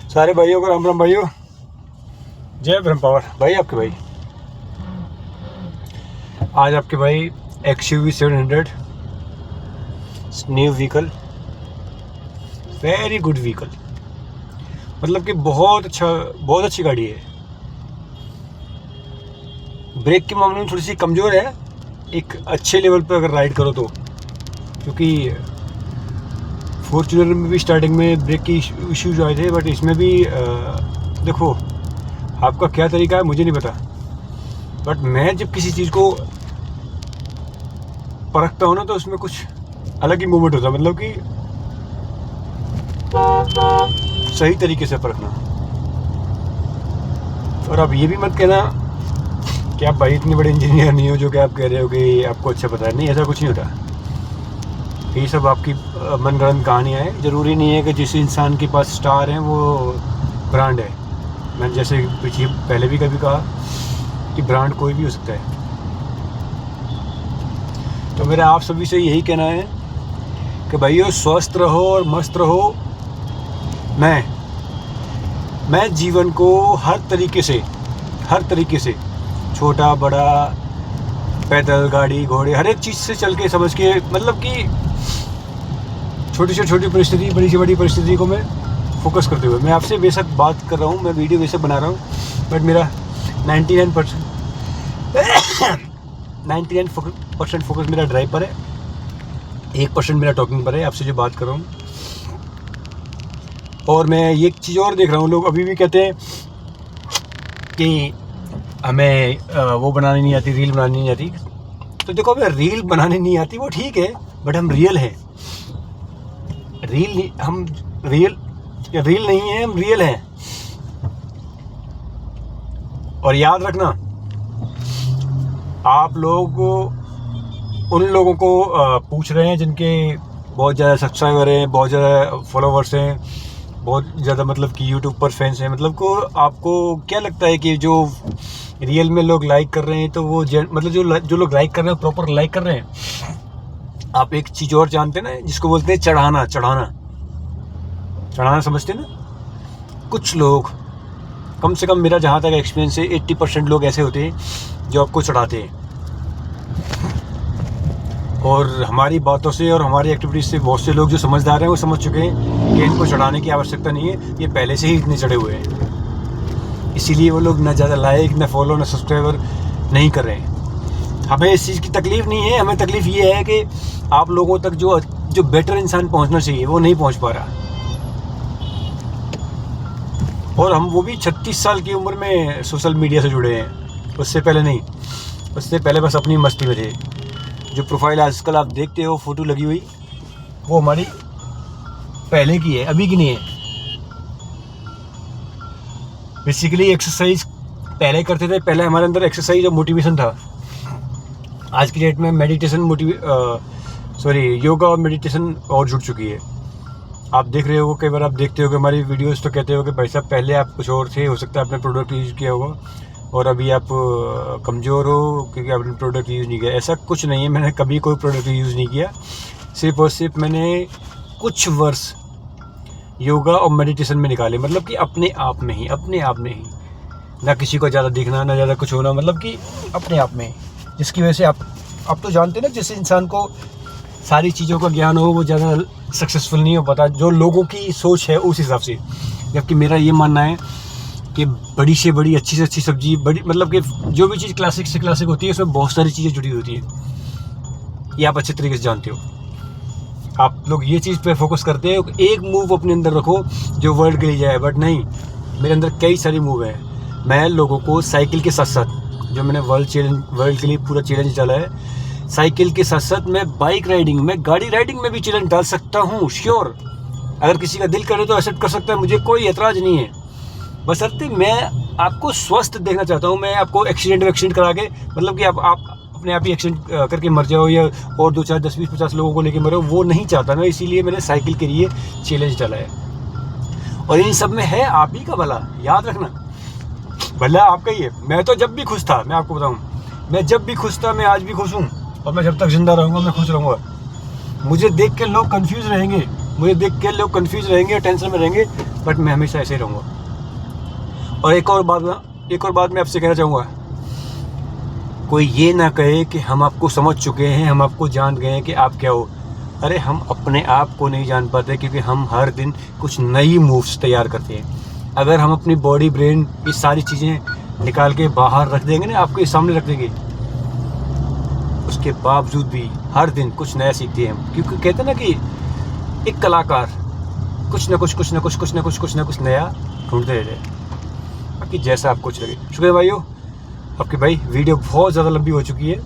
सारे भाइयों को राम राम भाइयों, जय ब्रह्म पावर भाई। आपके भाई आज आपके भाई XUV 700 new vehicle, very good vehicle, मतलब कि बहुत अच्छी गाड़ी है। ब्रेक के मामले में थोड़ी सी कमज़ोर है, एक अच्छे लेवल पर अगर राइड करो तो, क्योंकि फॉर्च्यूनर में भी स्टार्टिंग में ब्रेक की इश्यूज आए थे, बट इसमें भी देखो आपका क्या तरीका है मुझे नहीं पता, बट मैं जब किसी चीज़ को परखता हूँ ना तो उसमें कुछ अलग ही मूवमेंट होता है, मतलब कि सही तरीके से परखना। और अब ये भी मत कहना कि आप भाई इतने बड़े इंजीनियर नहीं हो जो कि आप कह रहे हो कि आपको अच्छा पता है। नहीं, ऐसा कुछ नहीं होता। ये सब आपकी मनगढ़ंत कहानियाँ हैं। ज़रूरी नहीं है कि जिस इंसान के पास स्टार है वो ब्रांड है। मैंने जैसे पहले भी कभी कहा कि ब्रांड कोई भी हो सकता है। तो मेरा आप सभी से यही कहना है कि भाइयों स्वस्थ रहो और मस्त रहो। मैं जीवन को हर तरीके से छोटा बड़ा, पैदल, गाड़ी घोड़े, हर एक चीज़ से चल के समझ के, मतलब कि छोटी से छोटी परिस्थिति, बड़ी से बड़ी परिस्थिति को मैं फोकस करते हुए, मैं आपसे बेशक बात कर रहा हूँ, मैं वीडियो बेशक बना रहा हूँ, बट मेरा 99% फोकस मेरा ड्राइव पर है, 1% मेरा टॉकिंग पर है, आपसे जो बात कर रहा हूँ। और मैं ये चीज़ और देख रहा हूँ, लोग अभी भी कहते हैं कि हमें वो बनानी नहीं आती, रील बनानी नहीं आती। तो देखो, हमें रील बनानी नहीं आती वो ठीक है, बट हम रियल हैं। रील नहीं है, हम रियल हैं। और याद रखना, आप लोग उन लोगों को पूछ रहे हैं जिनके बहुत ज़्यादा सब्सक्राइबर हैं, बहुत ज़्यादा फॉलोवर्स हैं, बहुत ज़्यादा मतलब कि यूट्यूब पर फैंस हैं, मतलब को आपको क्या लगता है कि जो रियल में लोग लाइक कर रहे हैं तो वो मतलब जो लोग लाइक कर रहे हैं प्रॉपर लाइक कर रहे हैं? आप एक चीज़ और जानते हैं ना, जिसको बोलते हैं चढ़ाना समझते हैं ना? कुछ लोग, कम से कम मेरा जहाँ तक एक्सपीरियंस है, 80% लोग ऐसे होते हैं जो आपको चढ़ाते हैं। और हमारी बातों से और हमारी एक्टिविटीज़ से बहुत से लोग जो समझदार हैं वो समझ चुके हैं कि इनको चढ़ाने की आवश्यकता नहीं है, ये पहले से ही इतने चढ़े हुए हैं। इसीलिए वो लोग ना ज़्यादा लाइक, ना फॉलो, ना सब्सक्राइबर नहीं कर रहे हैं। हमें इस चीज़ की तकलीफ़ नहीं है, हमें तकलीफ़ ये है कि आप लोगों तक जो बेटर इंसान पहुंचना चाहिए वो नहीं पहुंच पा रहा। और हम वो भी 36 साल की उम्र में सोशल मीडिया से जुड़े हैं, उससे पहले नहीं, उससे पहले बस अपनी मस्ती में थे। जो प्रोफाइल आजकल आप देखते हो फ़ोटो लगी हुई, वो हमारी पहले की है, अभी की नहीं है। बेसिकली एक्सरसाइज पहले करते थे, पहले हमारे अंदर एक्सरसाइज और मोटिवेशन था। आज की डेट में योगा और मेडिटेशन और जुड़ चुकी है। आप देख रहे हो, कई बार आप देखते हो कि हमारी वीडियोस तो कहते हो कि भाई साहब पहले आप कुछ और थे, हो सकता है आपने प्रोडक्ट यूज़ किया होगा और अभी आप कमज़ोर हो क्योंकि आपने प्रोडक्ट यूज़ नहीं किया। ऐसा कुछ नहीं है, मैंने कभी कोई प्रोडक्ट यूज़ नहीं किया। सिर्फ और सिर्फ मैंने कुछ वर्ष योगा और मेडिटेशन में निकाले, मतलब कि अपने आप में ही, ना किसी को ज़्यादा दिखना, ना ज़्यादा कुछ होना, मतलब कि अपने आप में। जिसकी वजह से आप तो जानते हैं ना, जिस इंसान को सारी चीज़ों का ज्ञान हो वो ज़्यादा सक्सेसफुल नहीं हो पाता, जो लोगों की सोच है उस हिसाब से। जबकि मेरा ये मानना है कि बड़ी से बड़ी, अच्छी से अच्छी सब्जी, बड़ी मतलब कि जो भी चीज़ क्लासिक से क्लासिक होती है उसमें बहुत सारी चीज़ें जुड़ी होती हैं। ये आप अच्छे तरीके से जानते हो। आप लोग ये चीज़ पे फोकस करते हो कि एक मूव अपने अंदर रखो जो वर्ल्ड के लिए जाए, बट नहीं, मेरे अंदर कई सारी मूव हैं। मैं लोगों को साइकिल के साथ साथ, जो मैंने वर्ल्ड के लिए पूरा चैलेंज डाला है, साइकिल के साथ साथ मैं बाइक राइडिंग में, गाड़ी राइडिंग में भी चैलेंज डाल सकता हूँ। श्योर, अगर किसी का दिल करे तो एक्सेप्ट कर सकता है, मुझे कोई एतराज़ नहीं है। बशर्ते मैं आपको स्वस्थ देखना चाहता हूँ। मैं आपको एक्सीडेंट करा के, मतलब कि आप अपने आप ही एक्सीडेंट करके मर जाओ या और 2, 4, 10, 20, 50 लोगों को लेके मरो, वो नहीं चाहता मैं। इसीलिए मैंने साइकिल के लिए चैलेंज डाला है। और इन सब में है आप ही का भला, याद रखना, भला आपका ही है। मैं तो जब भी खुश था, मैं आपको बताऊँ, मैं जब भी खुश था, मैं आज भी खुश हूँ, और मैं जब तक जिंदा रहूँगा मैं खुश रहूँगा। मुझे देख के लोग कंफ्यूज रहेंगे मुझे देख के लोग कंफ्यूज रहेंगे, टेंशन में रहेंगे, बट मैं हमेशा ऐसे ही रहूँगा। और एक और बात मैं आपसे कहना चाहूँगा, कोई ये ना कहे कि हम आपको समझ चुके हैं, हम आपको जान गए हैं कि आप क्या हो। अरे हम अपने आप को नहीं जान पाते, क्योंकि हम हर दिन कुछ नई मूव्स तैयार करते हैं। अगर हम अपनी बॉडी, ब्रेन, ये सारी चीज़ें निकाल के बाहर रख देंगे ना, आपके सामने रख देंगे, उसके बावजूद भी हर दिन कुछ नया सीखते हैं हम। क्योंकि कहते हैं ना कि एक कलाकार कुछ ना कुछ नया ढूंढते रहते हैं। बाकी जैसा आपको अच्छा लगे। शुक्रिया भाइयों, आपकी भाई वीडियो बहुत ज़्यादा लंबी हो चुकी है।